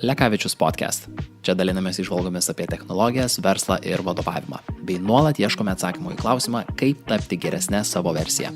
Lekavičius podcast. Čia dalinamės įžvalgomis apie technologijas, verslą ir vadovavimą, bei nuolat ieškome atsakymų į klausimą, kaip tapti geresnę savo versiją.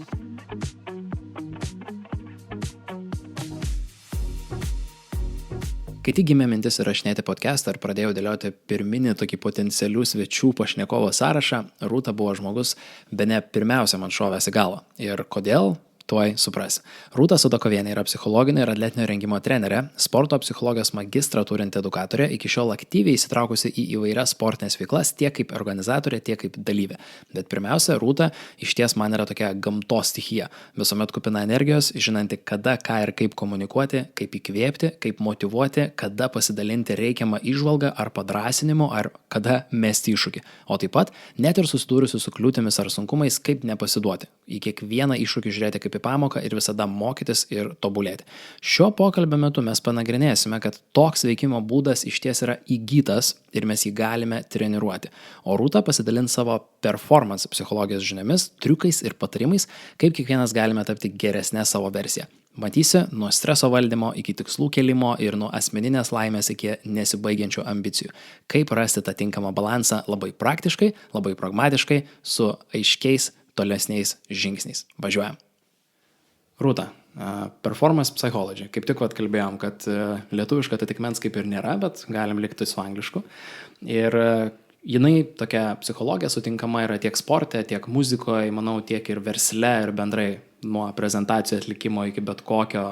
Kai tik gimė mintis įrašinėti podcastą ir pradėjau dėlioti pirminį tokį potencialių svečių pašnekovo sąrašą, Rūta buvo žmogus, bene pirmiausia man šovęs į galvą. Ir kodėl? Tuoj suprasi. Rūta Sudakovienė yra psichologinio ir atletinio rengimo trenerė, sporto psichologijos magistrą turinti edukatorė, iki šiol aktyviai įsitraukusi į įvairias sportinės veiklas tiek kaip organizatorė, tiek kaip dalyvė. Bet pirmiausia, Rūta išties man yra tokia gamtos stichija, visuomet kupina energijos, žinanti kada, ką ir kaip komunikuoti, kaip įkvėpti, kaip motyvuoti, kada pasidalinti reikiamą įžvalgą ar padrąsinimu, ar kada mesti iššūkį. O taip pat, net ir susidūrusi su kliūtimis ar sunkumais, kaip nepasiduoti. Į kiekvieną iššūkį žiūrėti kaip į pamoką ir visada mokytis ir tobulėti. Šio pokalbio metu mes panagrinėsime, kad toks veikimo būdas išties yra įgytas ir mes jį galime treniruoti. O Rūta pasidalins savo performance psichologijos žiniomis, triukais ir patarimais, kaip kiekvienas galime tapti geresnę savo versiją. Matysi, nuo streso valdymo iki tikslų kelimo ir nuo asmeninės laimės iki nesibaigiančių ambicijų. Kaip rasti tą tinkamą balansą labai praktiškai, labai pragmatiškai, su aiškiais tolesniais žingsniais. Važiuojam. Rūta, performance psychology. Kaip tik kalbėjom, kad lietuviška atitikmens kaip ir nėra, bet galim likti su anglišku. Ir jinai tokia psichologija sutinkama yra tiek sporte, tiek muzikoje, manau, tiek ir versle ir bendrai nuo prezentacijų atlikimo iki bet kokio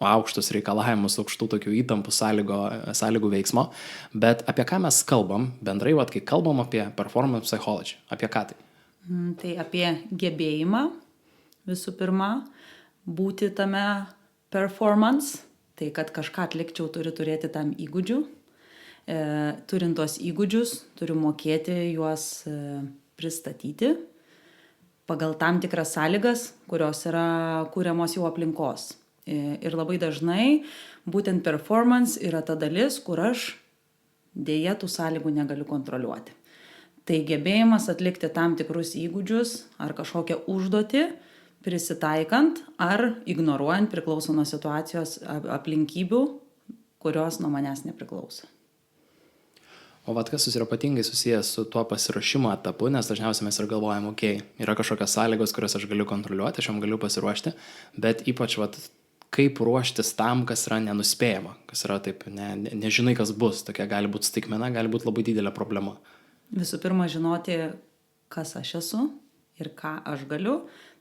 aukštus reikalavimus, aukštų tokių įtampų sąlygų veiksmo. Bet apie ką mes kalbam bendrai, kai kalbam apie performance psychology? Apie ką tai? Tai apie gebėjimą visų pirma būti tame performance, tai kad kažką atlikčiau turi turėti tam įgūdžių. Turint tuos įgūdžius, turiu mokėti juos pristatyti pagal tam tikras sąlygas, kurios yra kuriamos jau aplinkos. Ir labai dažnai būtent performance yra ta dalis, kur aš dėja tų sąlygų negaliu kontroliuoti. Tai gebėjimas atlikti tam tikrus įgūdžius ar kažkokią užduotį, prisitaikant ar ignoruojant, priklauso nuo situacijos aplinkybių, kurios nuo manęs nepriklauso. O kas yra ypatingai susijęs su tuo pasiruošimo etapu, nes dažniausiai mes ir galvojam, yra kažkokios sąlygos, kurias aš galiu kontroliuoti, aš jom galiu pasiruošti, bet ypač kaip ruoštis tam, kas yra nenuspėjama, kas yra taip, nežinai, kas bus, tokia gali būti staigmena, gali būti labai didelė problema. Visų pirma, žinoti, kas aš esu ir ką aš galiu,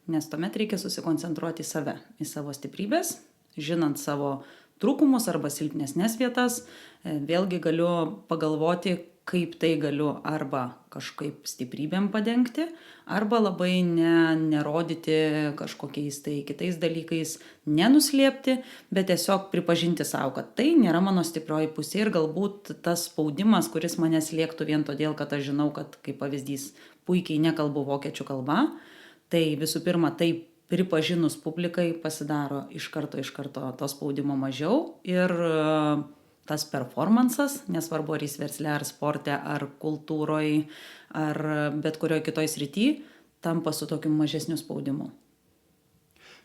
nes tuomet reikia susikoncentruoti į save, į savo stiprybės, žinant savo trūkumus arba silpnesnės vietas, vėlgi galiu pagalvoti, kaip tai galiu arba kažkaip stiprybėm padengti, arba labai nerodyti kažkokiais tai kitais dalykais, nenuslėpti, bet tiesiog pripažinti savo, kad tai nėra mano stiprioji pusė ir galbūt tas spaudimas, kuris mane slėgtų vien todėl, kad aš žinau, kad kaip pavyzdys puikiai nekalbu vokiečių kalba, tai visų pirma, tai pripažinus publikai pasidaro iš karto to spaudimo mažiau ir tas performances, nesvarbu ar jis versle, ar sporte, ar kultūroje, ar bet kurioje kitoje srityje, tampa su tokiu mažesniu spaudimu.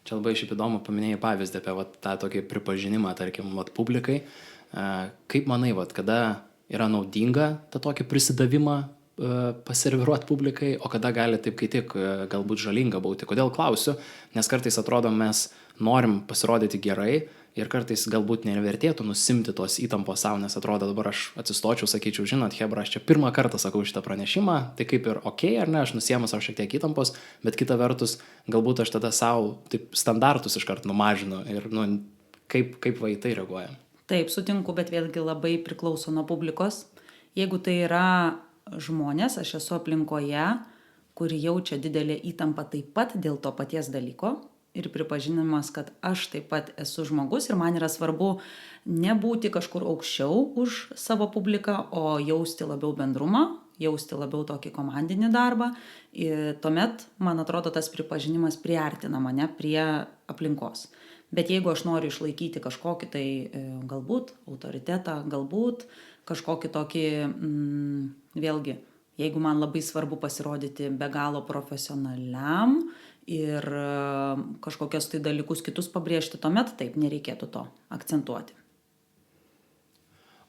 Čia labai šiaip įdomu paminėjai pavyzdį apie tą tokį pripažinimą, tarkim, publikai. Kaip manai, kada yra naudinga tą tokį prisidavimą paserviruoti publikai, o kada gali taip kai tik galbūt žalinga būti? Kodėl klausiu? Nes kartais atrodo, mes norim pasirodyti gerai ir kartais galbūt nevertėtų nusimti tos įtampos savo, nes atrodo dabar aš atsistočiau, sakyčiau, žinot, hebra, aš čia pirmą kartą sakau šitą pranešimą, tai kaip ir ar ne, aš nusiemu savo šiek tiek įtampos, bet kita vertus, galbūt aš tada savo taip standartus iškart numažinu ir kaip į tai reaguojam. Taip, sutinku, bet vėlgi labai priklauso nuo publikos. Jeigu tai yra žmonės, aš esu aplinkoje, kuri jaučia didelę įtampą taip pat dėl to paties dalyko ir pripažinimas, kad aš taip pat esu žmogus ir man yra svarbu nebūti kažkur aukščiau už savo publiką, o jausti labiau bendrumą, jausti labiau tokį komandinį darbą. Ir tuomet, man atrodo, tas pripažinimas priartina mane prie aplinkos. Bet jeigu aš noriu išlaikyti kažkokį tai galbūt autoritetą, galbūt kažkokį tokį, vėlgi, jeigu man labai svarbu pasirodyti be galo profesionaliam ir kažkokios tai dalykus kitus pabrėžti, tuomet taip nereikėtų to akcentuoti.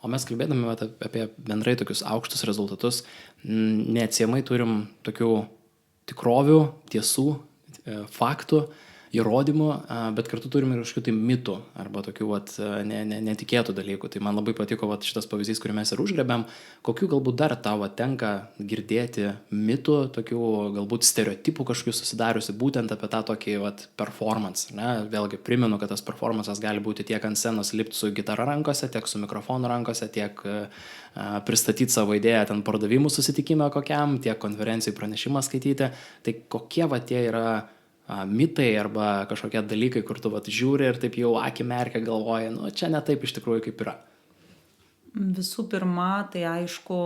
O mes kalbėdami apie bendrai tokius aukštus rezultatus, neatsiejamai turim tokių tikrovių, tiesų, faktų, įrodymų, bet kartu turime ir kažkokių tai mitų arba tokių netikėtų dalykų. Tai man labai patiko šitas pavyzdys, kurį mes ir užgrebėm. Kokių galbūt dar tavo tenka girdėti mitų, tokių galbūt stereotipų kažkokių susidariusi būtent apie tą tokį performance. Ne? Vėlgi primenu, kad tas performances gali būti tiek ant scenos lipti su gitara rankose, tiek su mikrofonu rankose, tiek pristatyti savo idėją ten pardavimų susitikime kokiam, tiek konferencijų pranešimą skaityti. Tai kokie tie yra mitai arba kažkokie dalykai, kur tu žiūri ir taip jau akį merkia galvoja, čia ne taip iš tikrųjų kaip yra. Visų pirma, tai aišku,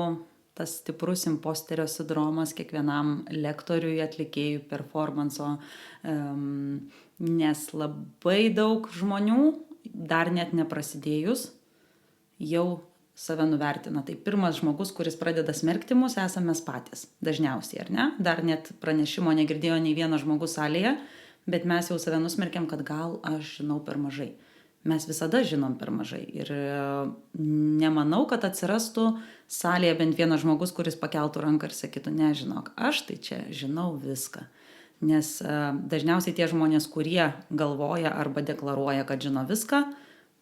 tas stiprus imposterio sindromas kiekvienam lektoriui, atlikėjui, performanso, nes labai daug žmonių, dar net neprasidėjus, jau save nuvertina. Tai pirmas žmogus, kuris pradeda smerkti mus, esame mes patys. Dažniausiai, ar ne? Dar net pranešimo negirdėjo nei vienas žmogus salėje, bet mes jau save nusmerkiam, kad gal aš žinau per mažai. Mes visada žinom per mažai. Ir nemanau, kad atsirastų salėje bent vienas žmogus, kuris pakeltų ranką ir sakytų, nežinok, aš tai čia žinau viską. Nes dažniausiai tie žmonės, kurie galvoja arba deklaruoja, kad žino viską,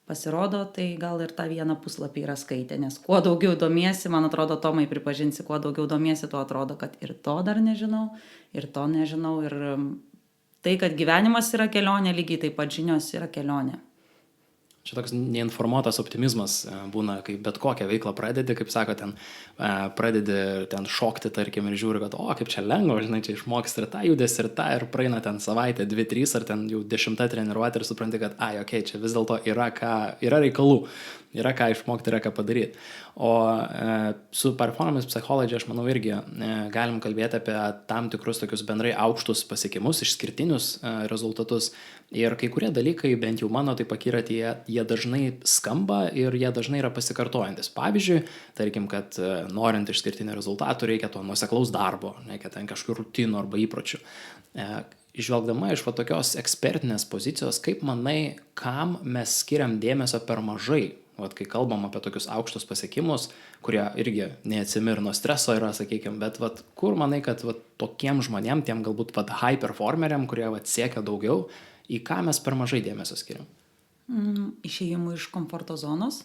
pasirodo, tai gal ir tą vieną puslapį yra skaitę, nes kuo daugiau domiesi, man atrodo, Tomai pripažinsi, kuo daugiau domiesi, tuo atrodo, kad ir to dar nežinau, ir to nežinau. Ir tai, kad gyvenimas yra kelionė, lygiai taip pat žinios yra kelionė. Čia toks neinformuotas optimizmas būna, kai bet kokią veiklą pradedi, kaip sako, pradedi ten šokti, tarkim, ir žiūri, kad kaip čia lengva, žinai, čia išmoksti ir tą judesi, ir tą, ir praeina ten savaitę, 2-3, ar ten jau 10 treniruoti ir supranti, kad, čia vis dėlto yra reikalų, yra ką išmokti, yra ką padaryti. O su performance psychology, aš manau, irgi galim kalbėti apie tam tikrus tokius bendrai aukštus pasiekimus, išskirtinius rezultatus. Ir kai kurie dalykai, bent jau mano taip akiratį, jie dažnai skamba ir jie dažnai yra pasikartojantis. Pavyzdžiui, tarkim, kad norint išskirtinių rezultatų reikia to nuoseklaus darbo, reikia ten kažkokių rutinų arba įpročių. Žvelgdama iš tokios ekspertinės pozicijos, kaip manai, kam mes skiriam dėmesio per mažai? Kai kalbam apie tokius aukštus pasiekimus, kurie irgi neatsimir nuo streso yra, sakykime, bet kur manai, kad tokiem žmonėm, tiem galbūt high performeriam, kurie siekia daugiau, į ką mes per mažai dėmesio skiriam? Išėjimų iš komforto zonos.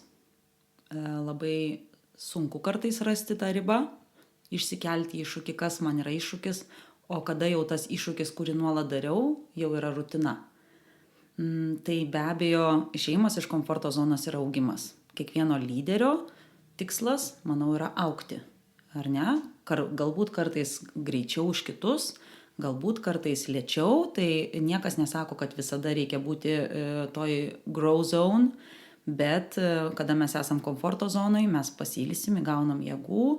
Labai sunku kartais rasti tą ribą, išsikelti iššūkį, kas man yra iššūkis, o kada jau tas iššūkis, kurį nuolat dariau, jau yra rutina. Tai be abejo, išėjimas iš komforto zonos yra augimas. Kiekvieno lyderio tikslas, manau, yra augti. Ar ne? Galbūt kartais greičiau už kitus, galbūt kartais lėčiau, tai niekas nesako, kad visada reikia būti toj grow zone, bet kada mes esam komforto zonai, mes pasiilsim, gaunam jėgų,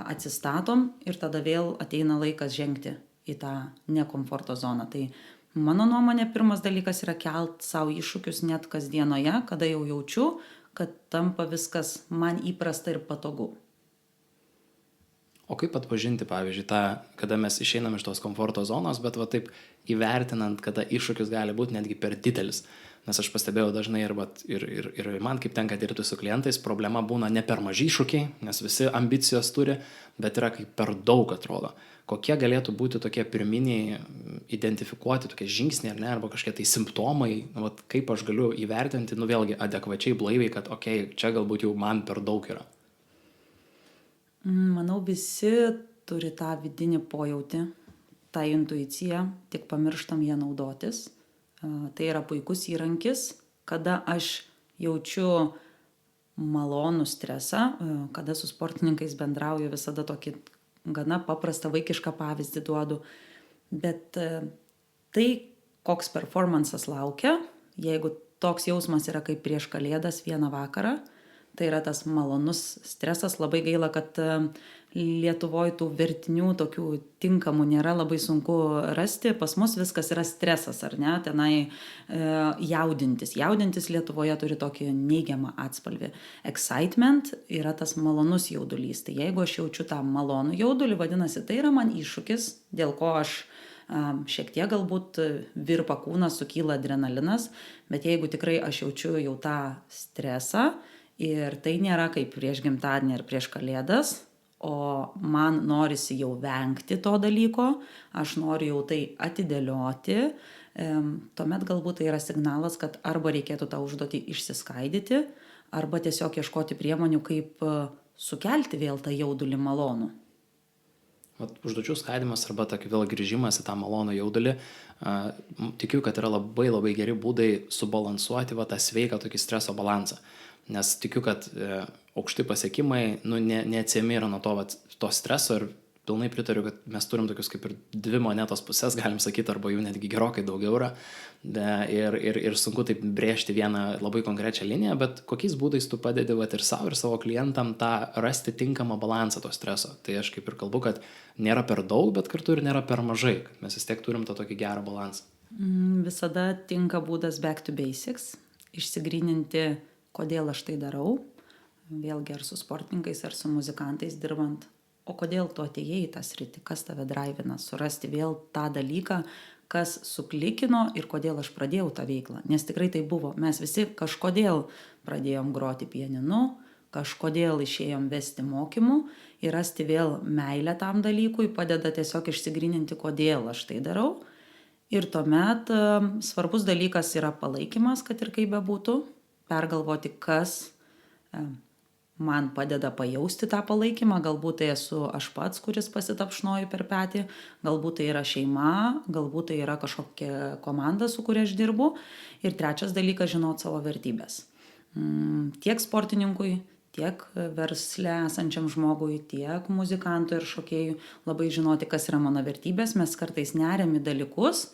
atsistatom ir tada vėl ateina laikas žengti į tą nekomforto zoną. Tai mano nuomonė, pirmas dalykas yra kelt savo iššūkius net kasdienoje, kada jau jaučiu, kad tampa viskas man įprasta ir patogu. O kaip atpažinti, pavyzdžiui, kada mes išeinam iš tos komforto zonos, bet taip įvertinant, kada iššūkis gali būti netgi per didelis. Nes aš pastebėjau dažnai ir man, kaip tenka dirbti su klientais, problema būna ne per maži iššūkiai, nes visi ambicijos turi, bet yra kaip per daug atrodo. Kokie galėtų būti tokie pirminiai identifikuoti tokie žingsniai, ar ne, arba kažkokie tai simptomai, kaip aš galiu įvertinti, vėlgi adekvačiai blaiviai, kad čia galbūt jau man per daug yra. Manau, visi turi tą vidinį pojauti, tą intuiciją, tik pamirštam ją naudotis. Tai yra puikus įrankis, kada aš jaučiu malonų stresą, kada su sportininkais bendrauju, visada tokį gana paprastą vaikišką pavyzdį duodu. Bet tai, koks performances laukia, jeigu toks jausmas yra kaip prieš Kalėdas vieną vakarą, tai yra tas malonus stresas. Labai gaila, kad Lietuvoje tų vertinių tokių tinkamų nėra, labai sunku rasti. Pas mus viskas yra stresas, ar ne? Tenai jaudintis. Jaudintis Lietuvoje turi tokį neigiamą atspalvį. Excitement yra tas malonus jaudulys. Tai jeigu aš jaučiu tą malonų jaudulį, vadinasi, tai yra man iššūkis, dėl ko aš šiek tiek galbūt virpa kūnas, sukyla adrenalinas, bet jeigu tikrai aš jaučiu jau tą stresą Ir tai nėra kaip prieš gimtadienį ar prieš kalėdas, o man norisi jau vengti to dalyko, aš noriu jau tai atidėlioti, tuomet galbūt tai yra signalas, kad arba reikėtų tą užduotį išsiskaidyti, arba tiesiog ieškoti priemonių, kaip sukelti vėl tą jaudulį malonų. Užduočių skaidimas arba tokį vėl grįžimas į tą malonų jaudulį, tikiu, kad yra labai labai geri būdai subalansuoti tą sveiką tokį streso balansą. Nes tikiu, kad aukšti pasiekimai neatsiejami yra nuo to streso ir pilnai pritariu, kad mes turim tokius kaip ir dvi monetos pusės, galim sakyti, arba jų netgi gerokai daugiau yra. Ir sunku taip brėžti vieną labai konkrečią liniją, bet kokiais būdais tu padedi ir savo ir savo klientam tą rasti tinkamą balansą to streso. Tai aš kaip ir kalbu, kad nėra per daug, bet kartu ir nėra per mažai, kad mes vis tiek turim tą tokį gerą balansą. Visada tinka būdas back to basics, išsigryninti, kodėl aš tai darau, vėlgi ar su sportininkais, ar su muzikantais dirbant, o kodėl tu atėjai į tą sritį, kas tave draivina, surasti vėl tą dalyką, kas suklikino ir kodėl aš pradėjau tą veiklą, nes tikrai tai buvo, mes visi kažkodėl pradėjom groti pianinu, kažkodėl išėjom vesti mokymų ir rasti vėl meilę tam dalykui padeda tiesiog išsigryninti, kodėl aš tai darau. Ir tuomet svarbus dalykas yra palaikymas, kad ir kaip bebūtų, pergalvoti, kas man padeda pajausti tą palaikymą, galbūt tai esu aš pats, kuris pasitapšnoju per petį, galbūt tai yra šeima, galbūt tai yra kažkokia komanda, su kuria aš dirbu. Ir trečias dalykas - žinoti savo vertybės. Tiek sportininkui, tiek versle esančiam žmogui, tiek muzikantui ir šokėjui labai žinoti, kas yra mano vertybės. Mes kartais neriam į dalykus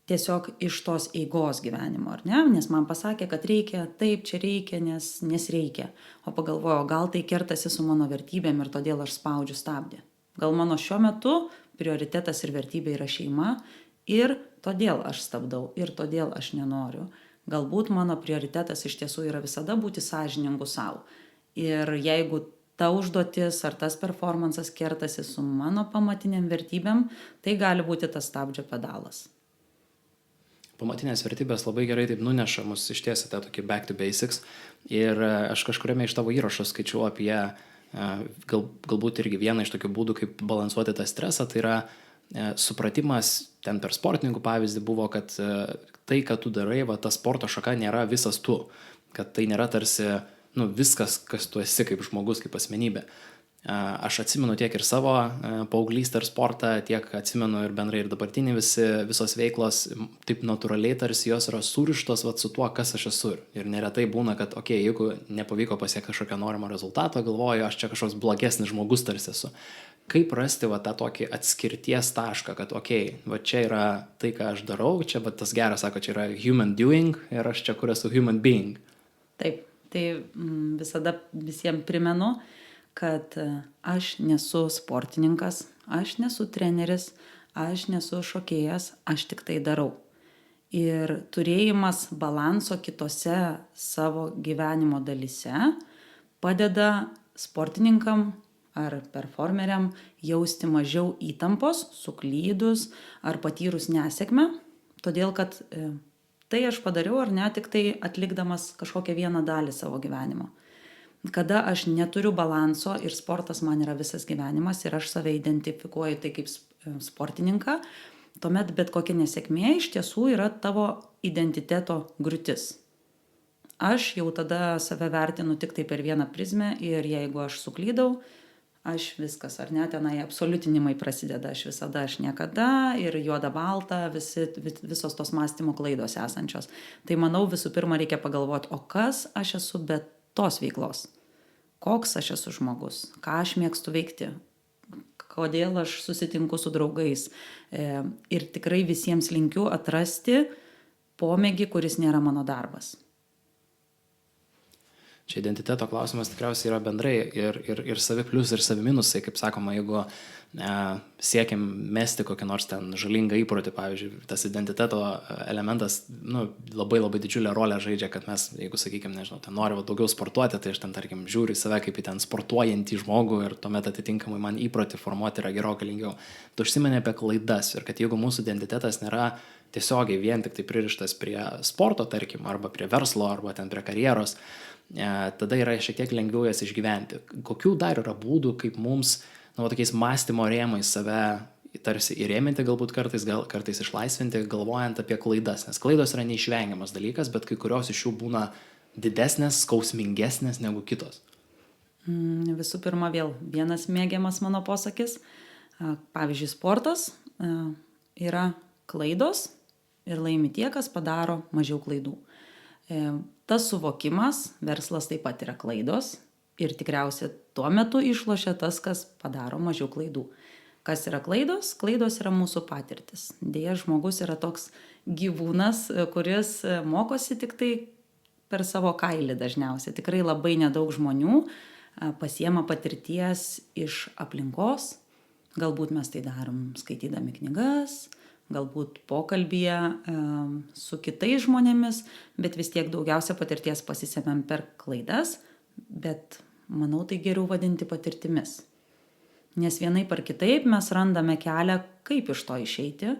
tiesiog iš tos eigos gyvenimo, ar ne? Nes man pasakė, kad reikia, taip, čia reikia, nes reikia. O pagalvoju, gal tai kertasi su mano vertybėm ir todėl aš spaudžiu stabdį. Gal mano šiuo metu prioritetas ir vertybė yra šeima ir todėl aš stabdau ir todėl aš nenoriu. Galbūt mano prioritetas iš tiesų yra visada būti sąžiningu savo. Ir jeigu ta užduotis ar tas performansas kertasi su mano pamatiniam vertybėm, tai gali būti tas stabdžio pedalas. Pamatinės vertybės labai gerai taip nuneša mus išties tą tokį back to basics. Ir aš kažkuriame iš tavo įrašų skaičiau apie galbūt irgi vieną iš tokių būdų, kaip balansuoti tą stresą. Tai yra supratimas, ten per sportininkų pavyzdį buvo, kad tai, ką tu darai, ta sporto šaka nėra visas tu. Kad tai nėra tarsi viskas, kas tu esi kaip žmogus, kaip asmenybė. Aš atsimenu tiek ir savo paauglystę ir sportą, tiek atsimenu ir bendrai ir dabartinį visos veiklos, taip natūraliai tarsi jos yra surištos su tuo, kas aš esu. Ir neretai būna, kad jeigu nepavyko pasiekti kažkokio norimo rezultato, galvoju, aš čia kažkoks blogesnis žmogus tarsi esu. Kaip rasti tą tokį atskirties tašką, kad va čia yra tai, ką aš darau, čia tas geras sako, čia yra human doing ir aš čia kur esu human being. Taip, tai visada visiems primenu, kad aš nesu sportininkas, aš nesu treneris, aš nesu šokėjas, aš tik tai darau. Ir turėjimas balanso kitose savo gyvenimo dalyse padeda sportininkam ar performeriam jausti mažiau įtampos, suklydus ar patyrus nesėkmę, todėl kad tai aš padariau ar ne tik tai atlikdamas kažkokią vieną dalį savo gyvenimo. Kada aš neturiu balanso ir sportas man yra visas gyvenimas ir aš save identifikuoju tai kaip sportininką, tuomet bet kokia nesėkmė iš tiesų yra tavo identiteto griūtis. Aš jau tada save vertinu tik tai per vieną prizmę ir jeigu aš suklydau, aš viskas, ar ne, tenai absoliutinimai prasideda, aš niekada ir juoda balta, visos tos mąstymo klaidos esančios. Tai manau visų pirma reikia pagalvoti, o kas aš esu be tos veiklos. Koks aš esu žmogus, ką aš mėgstu veikti, kodėl aš susitinku su draugais. Ir tikrai visiems linkiu atrasti pomėgį, kuris nėra mano darbas. Čia identiteto klausimas tikriausiai yra bendrai ir savi pliusai ir savi minusai, kaip sakoma, jeigu siekiam mesti kokį nors ten žalingą įprotį, pavyzdžiui, tas identiteto elementas labai labai didžiulę rolę žaidžia, kad mes, jeigu sakykime, nežinau, ten noriu daugiau sportuoti, tai aš ten, tarkim, žiūriu į save kaip į ten sportuojantį žmogų ir tuomet atitinkamai man įprotį formuoti yra gerokai lengviau. Tu užsiminė apie klaidas ir kad jeigu mūsų identitetas nėra tiesiogiai vien tik tai pririštas prie sporto, tarkim, arba prie verslo, arba ten prie karjeros, tada yra šiek tiek lengviau jas išgyventi. Kokių dar yra būdų, kaip mums, tokiais mąstymo rėmais save tarsi įrėminti galbūt kartais išlaisvinti, galvojant apie klaidas, nes klaidos yra neišvengiamas dalykas, bet kai kurios iš jų būna didesnės, skausmingesnės negu kitos. Visų pirma, vėl vienas mėgiamas mano posakis. Pavyzdžiui, sportas yra klaidos ir laimi tie, kas padaro mažiau klaidų. Tas suvokimas, verslas taip pat yra klaidos ir tikriausiai tuo metu išlošia tas, kas padaro mažiau klaidų. Kas yra klaidos? Klaidos yra mūsų patirtis. Deja, žmogus yra toks gyvūnas, kuris mokosi tik tai per savo kailį dažniausiai. Tikrai labai nedaug žmonių pasiema patirties iš aplinkos. Galbūt mes tai darom skaitydami knygas, galbūt pokalbyje su kitais žmonėmis, bet vis tiek daugiausia patirties pasisemiam per klaidas, bet manau tai geriau vadinti patirtimis. Nes vienaip ar kitaip mes randame kelią, kaip iš to išeiti.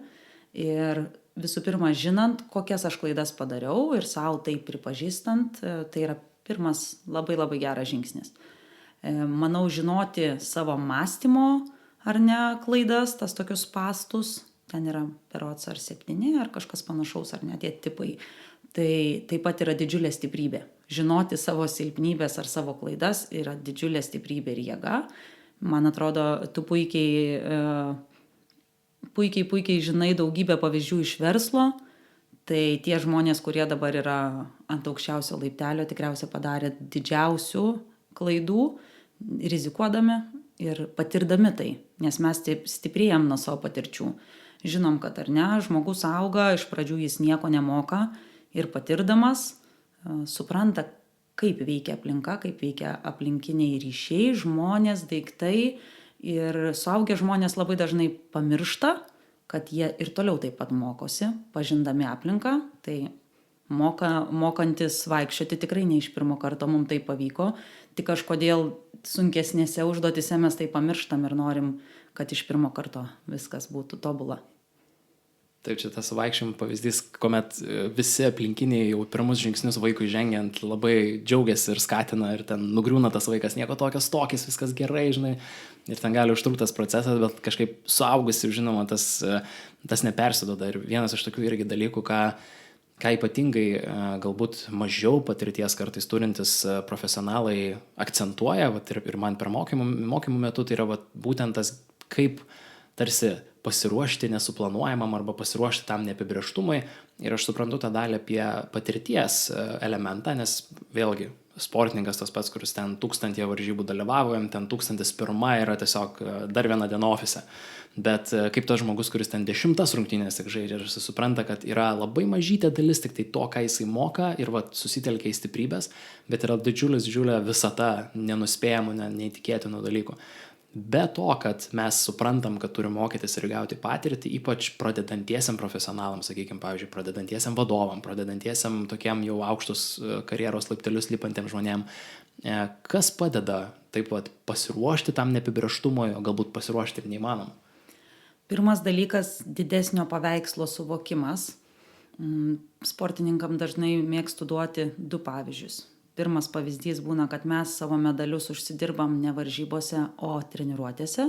Ir visų pirma, žinant, kokias aš klaidas padariau ir savo tai pripažįstant, tai yra pirmas labai labai geras žingsnis. Manau, žinoti savo mąstymo ar ne klaidas, tas tokius spastus, ten yra berods ar 7 ar kažkas panašaus, ar ne tie tipai. Tai taip pat yra didžiulė stiprybė. Žinoti savo silpnybės ar savo klaidas yra didžiulė stiprybė ir jėga. Man atrodo, tu puikiai žinai daugybę pavyzdžių iš verslo, tai tie žmonės, kurie dabar yra ant aukščiausio laiptelio, tikriausiai padarė didžiausių klaidų, rizikuodami ir patirdami tai, nes mes stiprėjam nuo savo patirčių. Žinom, kad ar ne, žmogus auga, iš pradžių jis nieko nemoka ir patirdamas supranta, kaip veikia aplinka, kaip veikia aplinkiniai ryšiai, žmonės, daiktai ir suaugę žmonės labai dažnai pamiršta, kad jie ir toliau taip pat mokosi, pažindami aplinką, tai mokantis vaikščioti tikrai ne iš pirmo karto mums tai pavyko, tik kažkodėl sunkesnėse užduotise mes tai pamirštam ir norim, kad iš pirmo karto viskas būtų tobula. Taip, čia tas vaikščiojimo pavyzdys, kuomet visi aplinkiniai jau pirmus žingsnius vaikui žengiant labai džiaugiasi ir skatina ir ten nugriūna tas vaikas, nieko tokis, viskas gerai, žinai, ir ten gali užtrukti tas procesas, bet kažkaip suaugusi, žinoma, tas nepersiduoda. Ir vienas iš tokių irgi dalykų, ką ypatingai galbūt mažiau patirties kartais turintis profesionalai akcentuoja, ir man per mokymų metu, tai yra būtent tas, kaip tarsi pasiruošti nesuplanuojamam arba pasiruošti tam neapibrėžtumui. Ir aš suprantu tą dalį apie patirties elementą, nes vėlgi sportininkas tas pats, kuris ten 1000 varžybų dalyvavo, ten 1001 yra tiesiog dar viena diena ofise. Bet kaip tas žmogus, kuris ten 10 rungtynės tik žaidžia, ir jis supranta, kad yra labai mažytė dalis tik tai to, ką jisai moka ir susitelkia į stiprybės, bet yra didžiulė visata nenuspėjamų, neįtikėtinų dalykų. Be to, kad mes suprantam, kad turim mokytis ir gauti patirtį, ypač pradedantiesiam profesionalam, sakykime, pavyzdžiui, pradedantiesiam vadovam, pradedantiesiam tokiam jau aukštus karjeros laiptelius lipantiem žmonėm, kas padeda taip pat pasiruošti tam neapibrėžtumui, o galbūt pasiruošti ir neįmanom? Pirmas dalykas – didesnio paveikslo suvokimas. Sportininkam dažnai mėgstu duoti 2 pavyzdžius. Pirmas pavyzdys būna, kad mes savo medalius užsidirbam ne varžybose, o treniruotėse.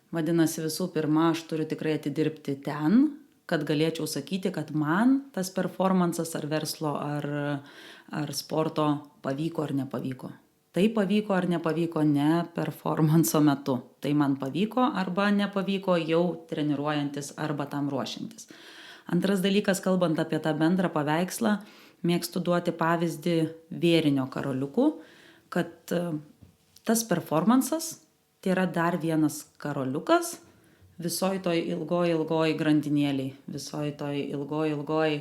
Vadinasi, visų pirma, aš turiu tikrai atidirbti ten, kad galėčiau sakyti, kad man tas performances ar verslo, ar sporto pavyko ar nepavyko. Tai pavyko ar nepavyko ne performanso metu. Tai man pavyko arba nepavyko jau treniruojantis arba tam ruošiantis. Antras dalykas, kalbant apie tą bendrą paveikslą, mėgstu duoti pavyzdį vėrinio karoliukų, kad tas performances tai yra dar vienas karoliukas visoj toj ilgoj grandinėliai, visoj toj ilgoj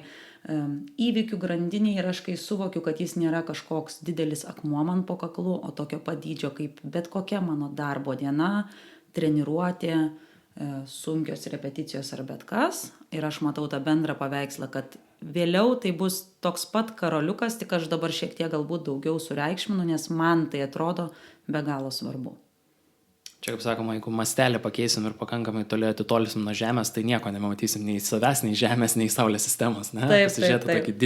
įvykių grandiniai, ir aš kai suvokiu, kad jis nėra kažkoks didelis akmuo man po kaklu, o tokio pat dydžio kaip bet kokia mano darbo diena, treniruotė, sunkios repeticijos ar bet kas, ir aš matau tą bendrą paveikslą, kad vėliau tai bus toks pat karoliukas, tik aš dabar šiek tiek galbūt daugiau sureikšminu, nes man tai atrodo be galo svarbu. Čia, kaip sakoma, jeigu mastelį pakeisim ir pakankamai toli atitolsim nuo Žemės, tai nieko nematysim nei savęs, nei Žemės, nei Saulės sistemos. Pasižiūrėti tokį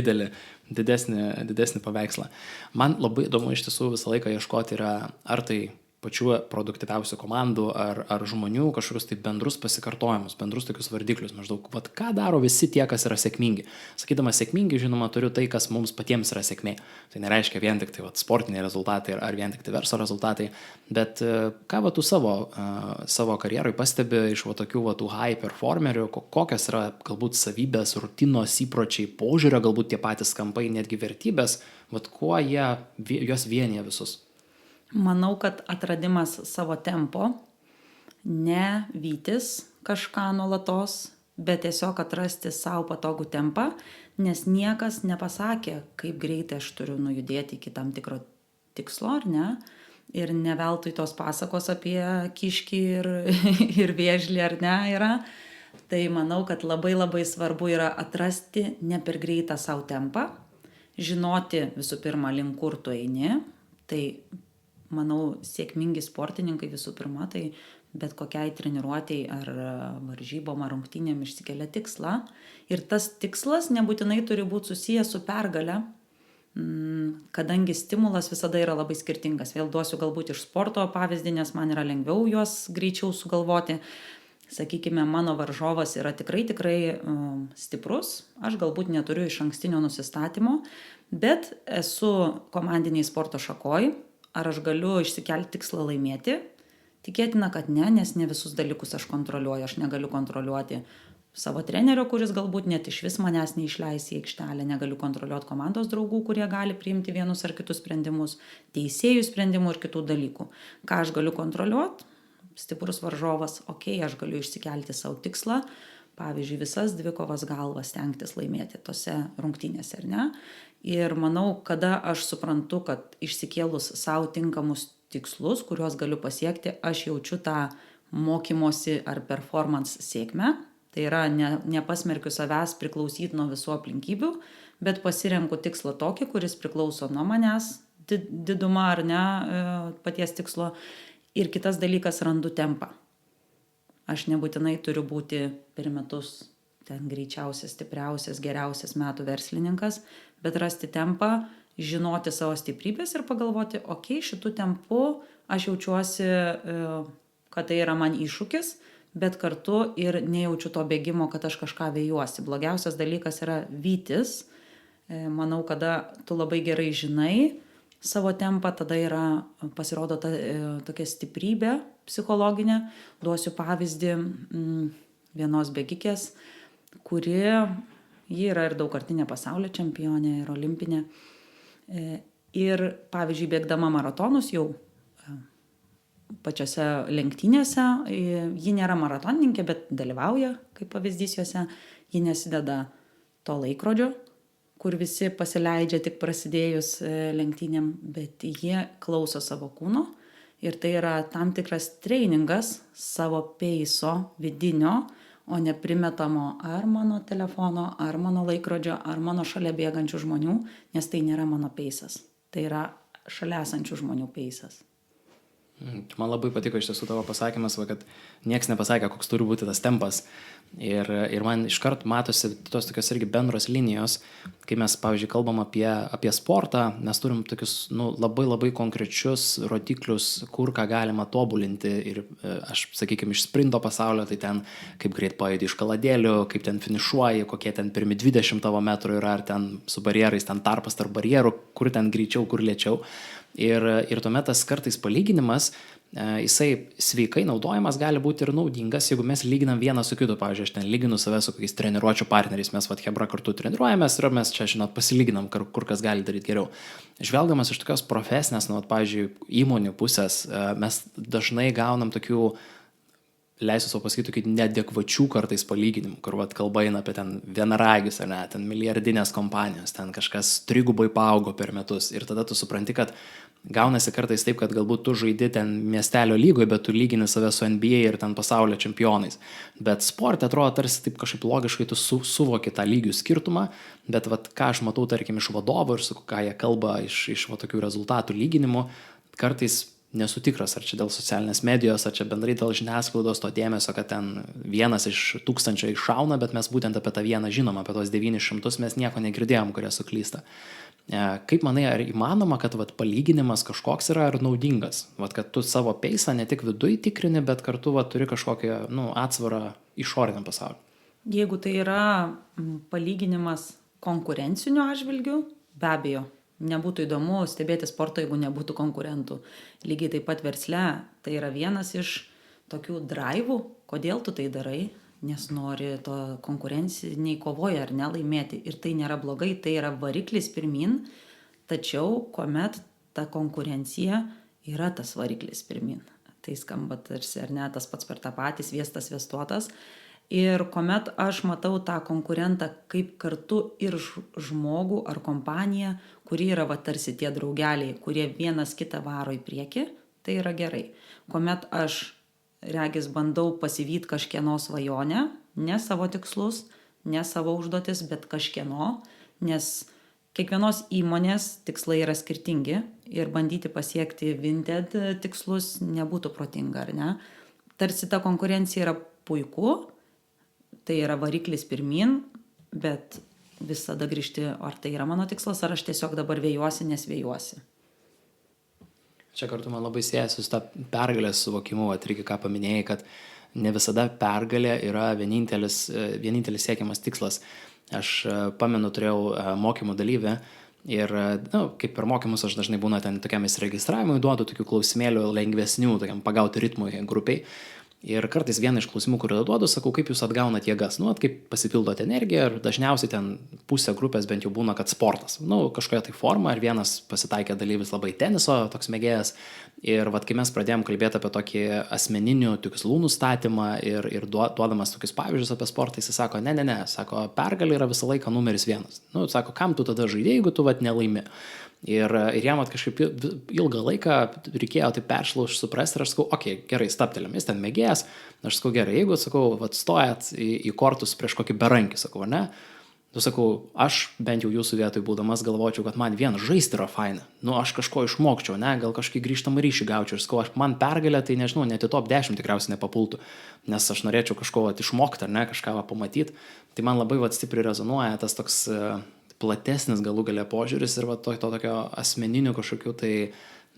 didesnį paveikslą. Man labai įdomu iš tiesų visą laiką ieškoti yra, ar tai pačių produktyviausių komandų ar žmonių kažkokius tai bendrus pasikartojimus, bendrus tokius vardiklius. Maždaug, ką daro visi tie, kas yra sėkmingi. Sakydamas sėkmingi, žinoma, turiu tai, kas mums patiems yra sėkmė. Tai nereiškia vien tik tai sportiniai rezultatai ar vien tik tai verslo rezultatai, bet ką tu savo karjeroj pastebi iš tokių tų high performerių, kokios yra galbūt savybės, rutinos, įpročiai, požiūrio, galbūt tie patys kampai, netgi vertybės, kuo juos vienyje visus. Manau, kad atradimas savo tempo, ne vytis kažką nuolatos, bet tiesiog atrasti savo patogų tempą, nes niekas nepasakė, kaip greitai aš turiu nujudėti iki tam tikro tikslo, ar ne? Ir ne veltui tos pasakos apie kiškį ir vėžlį, ar ne, yra. Tai manau, kad labai labai svarbu yra atrasti ne per greitą savo tempą, žinoti visų pirma, link kur tu eini. Tai manau, sėkmingi sportininkai visų pirma, tai bet kokiai treniruotėjai ar varžybom ar rungtynėm išsikelia tikslą. Ir tas tikslas nebūtinai turi būti susijęs su pergale, kadangi stimulas visada yra labai skirtingas. Vėl duosiu galbūt iš sporto pavyzdį, nes man yra lengviau juos greičiau sugalvoti. Sakykime, mano varžovas yra tikrai stiprus, aš galbūt neturiu iš ankstinio nusistatymo, bet esu komandiniai sporto šakoj. Ar aš galiu išsikelti tikslą laimėti? Tikėtina, kad ne, nes ne visus dalykus aš kontroliuoju. Aš negaliu kontroliuoti savo trenerio, kuris galbūt net iš vis manęs neišleis į aikštelę. Negaliu kontroliuoti komandos draugų, kurie gali priimti vienus ar kitus sprendimus, teisėjų sprendimų ir kitų dalykų. Ką aš galiu kontroliuoti? Stiprus varžovas, aš galiu išsikelti savo tikslą. Pavyzdžiui, visas dvikovas galvas stengtis laimėti tose rungtynėse, ar ne? Ir manau, kada aš suprantu, kad išsikėlus savo tinkamus tikslus, kuriuos galiu pasiekti, aš jaučiu tą mokymosi ar performance sėkmę. Tai yra, nepasmerkiu savęs priklausyti nuo visų aplinkybių, bet pasirenku tikslą tokį, kuris priklauso nuo manęs, didumą ar ne, paties tikslo. Ir kitas dalykas, randu tempą. Aš nebūtinai turiu būti per metus ten greičiausias, stipriausias, geriausias metų verslininkas, bet rasti tempą, žinoti savo stiprybės ir pagalvoti, šitų tempų aš jaučiuosi, kad tai yra man iššūkis, bet kartu ir nejaučiu to bėgimo, kad aš kažką vėjuosi. Blogiausias dalykas yra vytis. Manau, kada tu labai gerai žinai savo tempą, tada pasirodo tokia stiprybė psichologinė. Duosiu pavyzdį vienos bėgikės, kuri ji yra ir daugkartinė pasaulio čempionė, ir olimpinė. Ir pavyzdžiui, bėgdama maratonus jau pačiose lenktynėse, ji nėra maratonininkė, bet dalyvauja, kaip pavyzdys juose, ji nesideda to laikrodžio, kur visi pasileidžia tik prasidėjus lenktynėm, bet jie klauso savo kūno ir tai yra tam tikras treningas savo peiso vidinio, o ne primetamo ar mano telefono, ar mano laikrodžio, ar mano šalia bėgančių žmonių, nes tai nėra mano peisas, tai yra šalia esančių žmonių peisas. Man labai patiko iš tiesų tavo pasakymas, kad nieks nepasakė, koks turi būti tas tempas. Ir man iškart matosi tos tokios irgi bendros linijos, kai mes, pavyzdžiui, kalbam apie sportą, mes turim tokius labai labai konkrečius rodiklius, kur ką galima tobulinti. Ir aš, sakykime, iš sprinto pasaulio, tai ten kaip greit pajudi iš kaladėlių, kaip ten finišuoji, kokie ten pirmi 20 tavo metrų yra, ar ten su barjerais, ten tarpas tarp barjerų, kur ten greičiau, kur lėčiau. Ir tuomet tas kartais palyginimas, jisai sveikai naudojamas gali būti ir naudingas, jeigu mes lyginam vieną su kitu. Pavyzdžiui, aš ten lyginu save su kokiais treniruočių partneriais, mes Hebra kartu treniruojamės ir mes čia, pasilyginam, kur kas gali daryti geriau. Žvelgdamas iš tokios profesinės, pavyzdžiui, įmonių pusės, mes dažnai gaunam tokių, leisiu savo pasakyti, tokių neadekvačių kartais palyginimų, kur kalba eina apie ten vienaragius, ar ne, ten milijardinės kompanijos, ten kažkas trigubai paaugo per metus. Ir tada tu supranti, kad gaunasi kartais taip, kad galbūt tu žaidi ten miestelio lygoje, bet tu lygini save su NBA ir ten pasaulio čempionais. Bet sporte atrodo tarsi taip kažkaip logiškai tu suvoki tą lygių skirtumą, bet ką aš matau, tarkim, iš vadovo ir su ką jie kalba iš tokių rezultatų lyginimų, kartais nesu tikras, ar čia dėl socialinės medijos, ar čia bendrai dėl žiniasklaidos to dėmesio, kad ten 1 iš 1000 iššauna, bet mes būtent apie tą vieną žinom, apie tos 900 mes nieko negirdėjom, kurie suklysta. Kaip manai, ar įmanoma, kad vat, palyginimas kažkoks yra ar naudingas? Vat, kad tu savo peisą ne tik viduj tikrini, bet kartu vat, turi kažkokią atsvarą išoriniam pasauliu? Jeigu tai yra palyginimas konkurenciniu atžvilgiu, be abejo, nebūtų įdomu stebėti sportą, jeigu nebūtų konkurentų. Lygiai taip pat versle tai yra vienas iš tokių draivų, kodėl tu tai darai, nes nori to konkurenciniai kovoja ar ne laimėti. Ir tai nėra blogai, tai yra variklis pirmin, tačiau kuomet ta konkurencija yra tas variklis pirmin. Tai skamba tarsi ar ne tas pats per tą patį sviestas sviestuotas. Ir kuomet aš matau tą konkurentą kaip kartu ir žmogų ar kompaniją, kuri yra va tarsi tie draugeliai, kurie vienas kitą varo į priekį, tai yra gerai. Kuomet aš regis bandau pasivyti kažkieno svajonę, ne savo tikslus, ne savo užduotis, bet kažkieno, nes kiekvienos įmonės tikslai yra skirtingi ir bandyti pasiekti Vinted tikslus nebūtų protinga, ar ne? Tarsi ta konkurencija yra puiku, tai yra variklis pirmin, bet visada grįžti, ar tai yra mano tikslas, ar aš tiesiog dabar vėjuosi, nesvėjuosi. Čia kartu man labai siejasi su tą pergalės suvokimu, irgi ką paminėjai, kad ne visada pergalė yra vienintelis siekiamas tikslas. Aš pamenu, turėjau mokymų dalyvę ir kaip per mokymus aš dažnai būna ten tokiam įsiregistravimui, duodu tokių klausimėlių lengvesnių, tokiam pagauti ritmui grupiai. Ir kartais vieną iš klausimų, kurį duodu, sakau, kaip jūs atgaunat jėgas, kaip pasipildot energiją, ir dažniausiai ten pusė grupės bent jau būna, kad sportas, kažkokia tai forma, ir vienas pasitaikė dalyvis labai teniso, toks mėgėjas, ir kai mes pradėjom kalbėti apie tokį asmeninių tikslų nustatymą ir duodamas tokius pavyzdžius apie sportą, jis sako, ne, sako, pergalė yra visą laiką numeris 1. Sako, kam tu tada žaidėjai, jeigu tu nelaimi? Ir jam kažkaip ilgą laiką reikėjo tai peršlaužti, suprasti, ir aš sakau, gerai, staptelėm, jis ten mėgėjas, aš sakau, gerai, jeigu, sakau, stojat į kortus prieš kokį berankį, sakau, ne, sakau, aš bent jau jūsų vietoj būdamas galvočiau, kad man vien žaisti yra faina, aš kažko išmokčiau, ne, gal kažkokį grįžtamą ryšį gaučiau, ir sakau, man pergalė, tai nežinau, net į top 10 tikriausiai nepapultų, nes aš norėčiau kažko išmokti, ar ne, kažką pamatyti, tai man labai stipriai rezonuoja tas toks platesnis galų galia požiūris ir to tokio asmeninių kažkokių tai,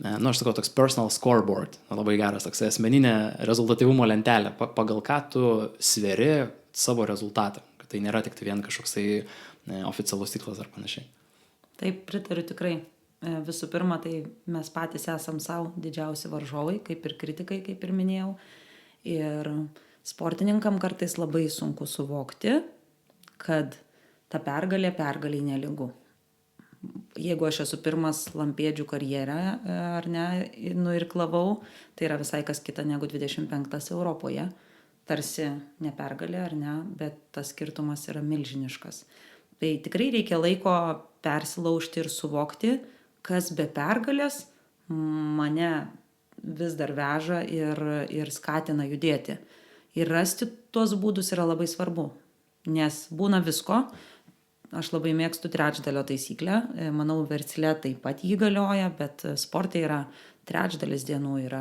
aš sakau, toks personal scoreboard, labai geras, toks asmeninė rezultatyvumo lentelė, pagal ką tu sveri savo rezultatą, kad tai nėra tik tai vien kažkoks tai oficialus tikslas ar panašiai. Taip, pritariu tikrai. Visų pirma, tai mes patys esam savo didžiausi varžovai, kaip ir kritikai, kaip ir minėjau. Ir sportininkam kartais labai sunku suvokti, kad ta pergalė nelygu. Jeigu aš esu pirmas lampėdžių karjerą, ar ne, irklavau, tai yra visai kas kita negu 25 Europoje. Tarsi ne pergalė, ar ne, bet tas skirtumas yra milžiniškas. Tai tikrai reikia laiko persilaužti ir suvokti, kas be pergalės mane vis dar veža ir skatina judėti. Ir rasti tuos būdus yra labai svarbu, nes būna visko. Aš labai mėgstu trečdalio taisyklę, manau, versle taip pat jį galioja, bet sporte yra trečdalis dienų yra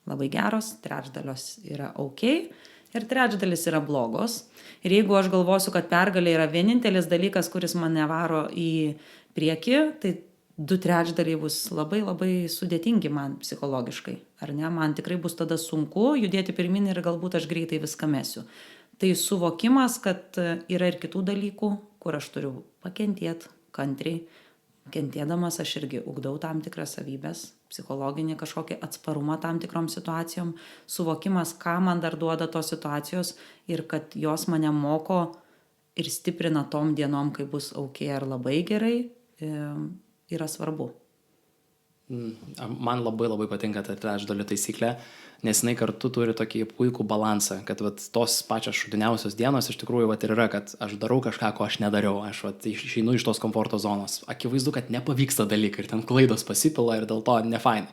labai geros, trečdalios yra ok ir trečdalis yra blogos. Ir jeigu aš galvosiu, kad pergalė yra vienintelis dalykas, kuris mane varo į priekį, tai 2/3 bus labai labai sudėtingi man psichologiškai, ar ne? Man tikrai bus tada sunku judėti pirmin ir galbūt aš greitai viską mesiu. Tai suvokimas, kad yra ir kitų dalykų, kur aš turiu pakentėti kantriai. Kentėdamas aš irgi ugdau tam tikras savybės, psichologinį kažkokį atsparumą tam tikrom situacijom, suvokimas, ką man dar duoda tos situacijos ir kad jos mane moko ir stiprina tom dienom, kai bus ok ar labai gerai, yra svarbu. Man labai patinka ta trečdalio taisyklė. nes jinai kartu turi tokį puikų balansą, kad vat, tos pačios šudiniausios dienos iš tikrųjų vat, ir yra, kad aš darau kažką, ko aš nedariau, aš vat, išeinu iš tos komforto zonos. Akivaizdu, kad nepavyksta dalykai ir ten klaidos pasipila ir dėl to nefainai.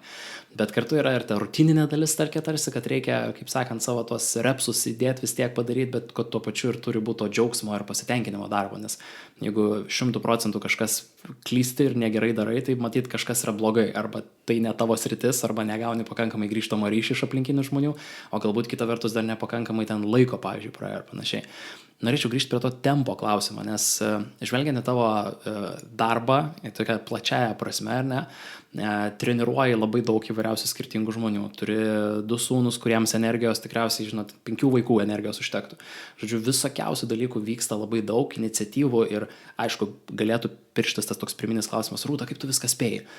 Bet kartu yra ir ta rutininė dalis tarsi, kad reikia, kaip sakant, savo tos repsus įdėti vis tiek padaryti, bet kad tuo pačiu ir turi būti to džiaugsmo ir pasitenkinimo darbo, nes jeigu 100% kažkas klysti ir negerai darai, tai matyt kažkas yra blogai, arba tai ne tavo sritis, arba negauni pakankamai grįžtamo ryšį iš aplinkinių žmonių, o galbūt kita vertus dar nepakankamai ten laiko, pavyzdžiui, praėjo ir panašiai. Norėčiau grįžti prie to tempo klausimo, nes žvelgiant į tavo darbą, į tokią plačiają prasme, ar ne, treniruoji labai daug įvairiausių skirtingų žmonių. Turi 2 sūnus, kuriems energijos tikriausiai, 5 vaikų energijos užtektų. Žodžiu, visokiausių dalykų vyksta labai daug, iniciatyvų ir, aišku, galėtų pirštis tas toks pirminis klausimas, Rūta, kaip tu viską spėjai?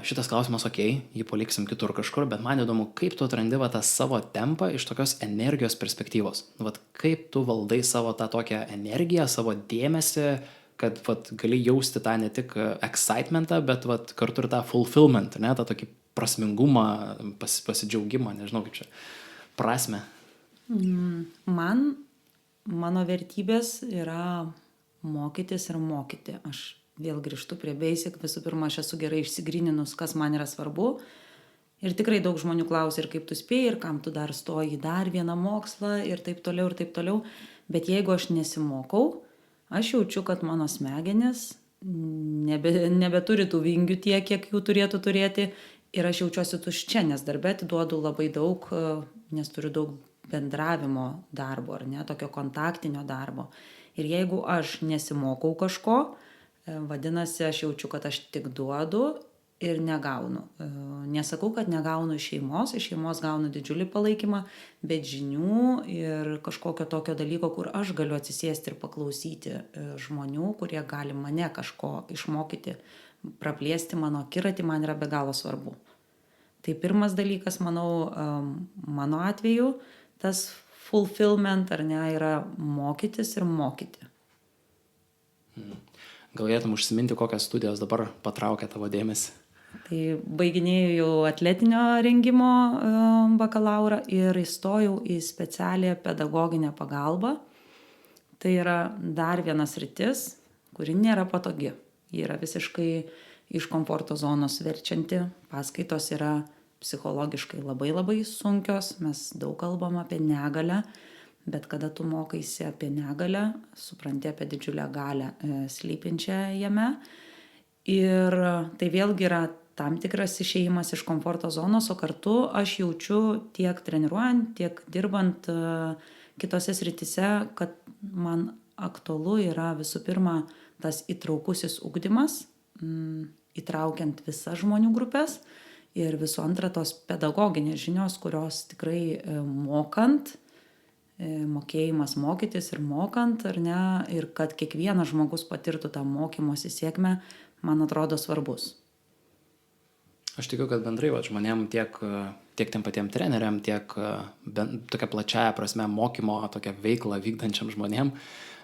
Šitas klausimas, jį paliksim kitur kažkur, bet man įdomu, kaip tu atrandi tą savo tempą iš tokios energijos perspektyvos. Kaip tu valdai savo tą tokią energiją, savo dėmesį, kad gali jausti tą ne tik excitementą, bet kartu ir tą fulfillment, ne, tą tokį prasmingumą, pasidžiaugimą, nežinau kaip čia, prasme. Mano vertybės yra mokytis ir mokyti. Aš vėl grįžtu prie basic. Visų pirma, aš esu gerai išsigryninus, kas man yra svarbu. Ir tikrai daug žmonių klausia, ir kaip tu spėjai, ir kam tu dar stoji dar vieną mokslą, ir taip toliau, ir taip toliau. Bet jeigu aš nesimokau, aš jaučiu, kad mano smegenis nebeturi tų vingių tiek, kiek jų turėtų turėti. Ir aš jaučiuosi tuščia, nes darbe atiduodu labai daug, nes turiu daug bendravimo darbo, ar ne, tokio kontaktinio darbo. Ir jeigu aš nesimokau kažko, vadinasi, aš jaučiu, kad aš tik duodu ir negaunu. Nesakau, kad negaunu iš šeimos gaunu didžiulį palaikymą, bet žinių ir kažkokio tokio dalyko, kur aš galiu atsisėsti ir paklausyti žmonių, kurie gali mane kažko išmokyti, praplėsti mano akiratį, man yra be galo svarbu. Tai pirmas dalykas, manau, mano atveju, tas fulfillment, ar ne, yra mokytis ir mokyti. Galėtum užsiminti, kokias studijos dabar patraukia tavo dėmesį? Tai baiginėjau jau atletinio rengimo bakalaurą ir įstojau į specialią pedagoginę pagalbą. Tai yra dar vienas sritis, kuri nėra patogi. Ji yra visiškai iš komforto zonos verčianti. Paskaitos yra psichologiškai labai labai sunkios. Mes daug kalbam apie negalią. Bet kada tu mokaisi apie negalią, supranti apie didžiulę galią slypinčią jame. Ir tai vėlgi yra tam tikras išėjimas iš komforto zonos, o kartu aš jaučiu tiek treniruojant, tiek dirbant kitose srityse, kad man aktualu yra visų pirma tas įtraukusis ugdymas, įtraukiant visas žmonių grupės ir visų antra tos pedagoginės žinios, kurios tikrai mokant, mokėjimas mokytis ir mokant, ar ne, ir kad kiekvienas žmogus patirtų tą mokymosi sėkmę, man atrodo svarbus. Aš tikiu, kad bendrai žmonėm tiek tiem patiem treneriam, tiek tokia plačiaja prasme mokymo tokia veikla vykdančiam žmonėm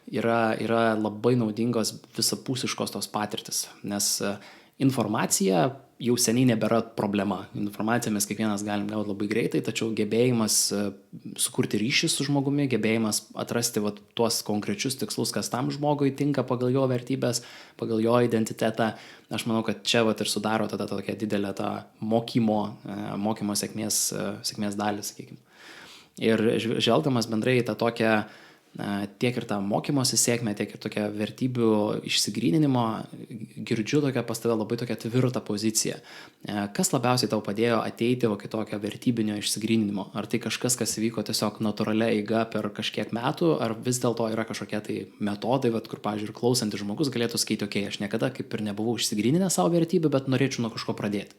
yra labai naudingos visapusiškos tos patirtis, nes informacija jau seniai nebėra problema. Informaciją mes kiekvienas galim gauti labai greitai, tačiau gebėjimas sukurti ryšį su žmogumi, gebėjimas atrasti tuos konkrečius tikslus, kas tam žmogui tinka pagal jo vertybės, pagal jo identitetą. Aš manau, kad čia ir sudaro tada tokia didelė ta mokymo sėkmės dalį, sakykime. Ir žvelgdamas bendrai tą tokią tiek ir tą mokymosi sėkmę, tiek ir tokią vertybių išsigryninimo, girdžiu pas tave labai tokią tvirtą poziciją. Kas labiausiai tau padėjo ateiti į tokią vertybinio išsigryninimo? Ar tai kažkas, kas vyko tiesiog natūralia eiga per kažkiek metų, ar vis dėlto yra kažkokie tai metodai, kur, pavyzdžiui, klausantis žmogus galėtų sakyti, aš niekada kaip ir nebuvau išsigryninęs savo vertybių, bet norėčiau nuo kažko pradėti?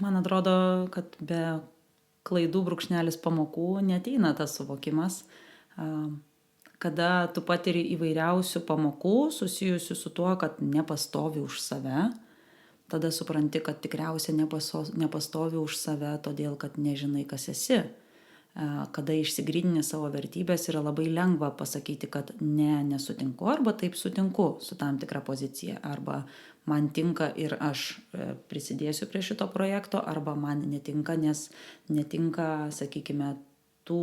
Man atrodo, kad be klaidų brūkšnelis pamokų neateina tas suvokimas. Kada tu patiri įvairiausių pamokų susijusių su tuo, kad nepastovi už save, tada supranti, kad tikriausiai nepastovi už save, todėl kad nežinai, kas esi. Kada išsigrynini savo vertybės, yra labai lengva pasakyti, kad nesutinku, arba taip sutinku su tam tikra pozicija, arba man tinka ir aš prisidėsiu prie šito projekto, arba man netinka, nes netinka, sakykime, tų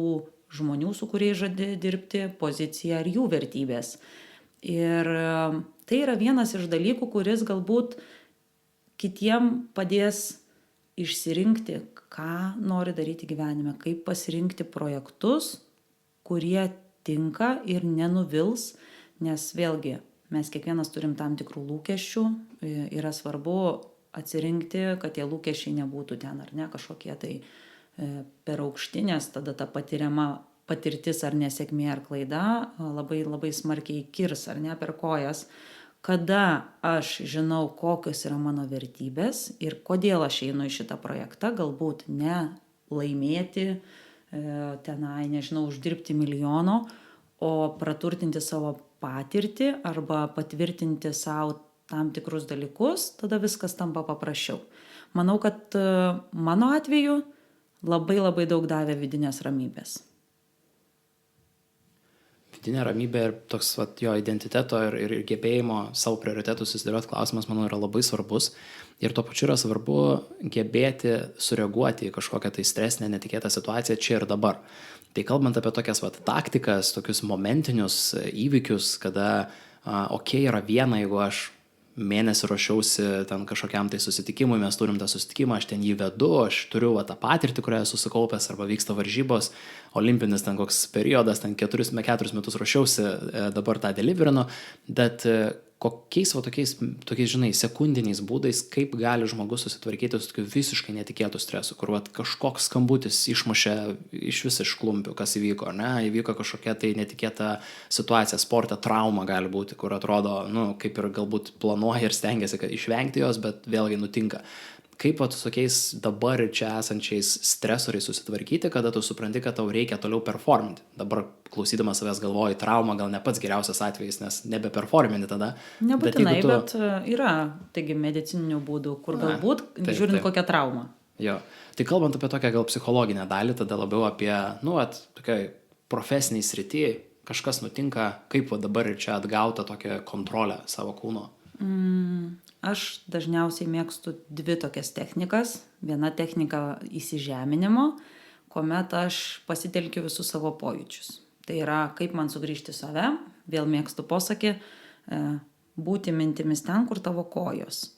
žmonių, su kuriais žadi dirbti, pozicija ar jų vertybės. Ir tai yra vienas iš dalykų, kuris galbūt kitiem padės išsirinkti, ką nori daryti gyvenime, kaip pasirinkti projektus, kurie tinka ir nenuvils, nes vėlgi mes kiekvienas turim tam tikrų lūkesčių, yra svarbu atsirinkti, kad tie lūkesčiai nebūtų ten ar ne kažkokie tai per aukšti, nes tada ta patiriama patirtis ar nesėkmė ar klaida labai labai smarkiai kirs ar ne per kojas. Kada aš žinau, kokios yra mano vertybės ir kodėl aš einu į šitą projektą, galbūt ne laimėti tenai, nežinau, uždirbti milijono, o praturtinti savo patirtį arba patvirtinti savo tam tikrus dalykus, tada viskas tampa paprasčiau. Manau, kad mano atveju labai labai daug davė vidinės ramybės. Vidinė ramybė ir toks jo identiteto ir gebėjimo savo prioritetus susidėlioti klausimas, manau, yra labai svarbus. Ir tuo pačiu yra svarbu gebėti sureaguoti į kažkokią tai stresinę, netikėtą situaciją čia ir dabar. Tai kalbant apie tokias taktikas, tokius momentinius įvykius, kada yra viena, jeigu aš mėnesį ruošiausi ten kažkokiam tai susitikimui, mes turim tą susitikimą, aš ten jį vedu, aš turiu tą patirtį, kurią esu sukaupęs, arba vyksta varžybos, olimpinis ten koks periodas, ten 4 metus ruošiausi, dabar tą deliverinu, bet kokiais tokiais, žinai, sekundiniais būdais, kaip gali žmogus susitvarkyti su tokiu visiškai netikėtų stresu, kur kažkoks skambutis išmušė iš klumpių, kas įvyko, ne? Įvyko kažkokia tai netikėta situacija, sporte trauma gali būti, kur atrodo, kaip ir galbūt planuoja ir stengiasi išvengti jos, bet vėlgi nutinka. Kaip su tokiais dabar ir čia esančiais stresoriais susitvarkyti, kada tu supranti, kad tau reikia toliau performinti. Dabar klausydamas savęs galvoji, trauma gal ne pats geriausias atvejis, nes nebeperformini tada. Nebūtinai, bet yra taigi medicininių būdų, kur galbūt žiūrint kokią traumą. Jo. Tai kalbant apie tokią gal psichologinę dalį, tada labiau apie, tokiai profesiniai srity, kažkas nutinka, kaip dabar ir čia atgauta tokią kontrolę savo kūno. Aš dažniausiai mėgstu 2 tokias technikas. Viena technika įsižeminimo, kuomet aš pasitelkiu visus savo pojūčius. Tai yra, kaip man sugrįžti save, vėl mėgstu posakį, būti mintimis ten, kur tavo kojos.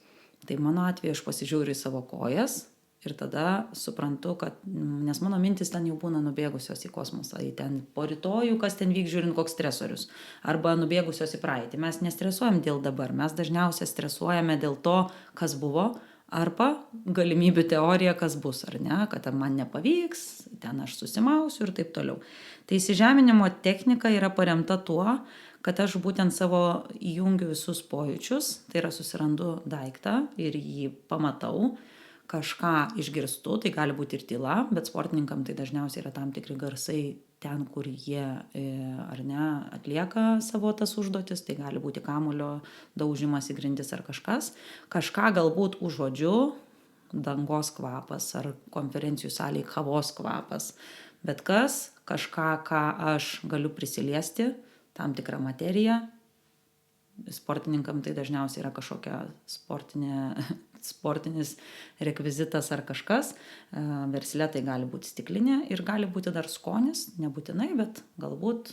Tai mano atveju aš pasižiūriu į savo kojas ir tada suprantu, kad, nes mano mintis ten jau būna nubėgusios į kosmosą, į ten po rytojų, kas ten vyks žiūrint koks stresorius, arba nubėgusios į praeitį. Mes nestresuojam dėl dabar, mes dažniausiai stresuojame dėl to, kas buvo, arba galimybių teorija, kas bus, ar ne, kad man nepavyks, ten aš susimausiu ir taip toliau. Tai įsižeminimo technika yra paremta tuo, kad aš būtent savo įjungiu visus pojūčius, tai yra susirandu daiktą ir jį pamatau, kažką išgirstu, tai gali būti ir tyla, bet sportininkam tai dažniausiai yra tam tikri garsai ten, kur jie ar ne atlieka savo tas užduotis, tai gali būti kamuolio daužimas į grindis ar kažkas. Kažką galbūt užuodžiu, dangos kvapas ar konferencijų salėje kavos kvapas, bet kažką, ką aš galiu prisiliesti, tam tikrą materiją. Sportininkam tai dažniausiai yra kažkokia sportinis rekvizitas ar kažkas. Versle tai gali būti stiklinė ir gali būti dar skonis, nebūtinai, bet galbūt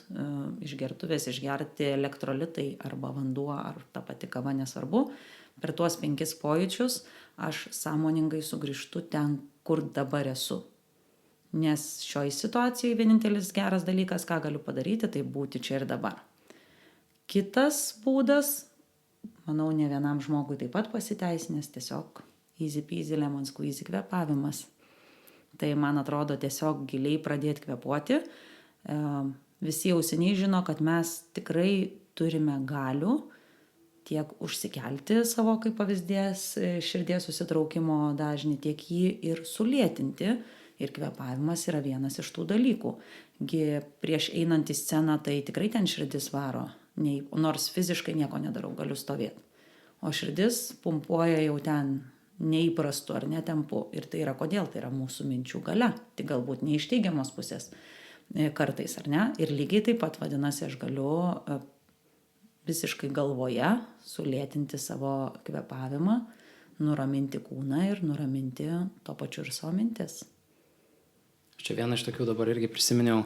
iš gertuvės išgerti elektrolitai arba vanduo ar ta pati kava, nesvarbu. Per tuos 5 pojūčius aš sąmoningai sugrįžtu ten, kur dabar esu. Nes šioj situacijai vienintelis geras dalykas, ką galiu padaryti, tai būti čia ir dabar. Kitas būdas, manau, ne vienam žmogui taip pat pasiteisinęs, tiesiog easy peasy lemon squeezy kvėpavimas. Tai man atrodo tiesiog giliai pradėti kvėpuoti. Visi jau seniai žino, kad mes tikrai turime galių tiek užsikelti savo, kaip pavyzdės, širdies susitraukimo dažnį, tiek jį ir sulėtinti. Ir kvėpavimas yra vienas iš tų dalykų. Prieš einant į sceną, tai tikrai ten širdis varo. Nors fiziškai nieko nedarau, galiu stovėti. O širdis pumpuoja jau ten neįprastu ar netempu. Ir tai yra kodėl? Tai yra mūsų minčių galia, tik galbūt ne iš teigiamos pusės kartais, ar ne? Ir lygiai taip pat vadinasi, aš galiu visiškai galvoje sulėtinti savo kvėpavimą, nuraminti kūną ir nuraminti to pačiu ir savo mintis. Čia vieną iš tokių dabar irgi prisiminiau,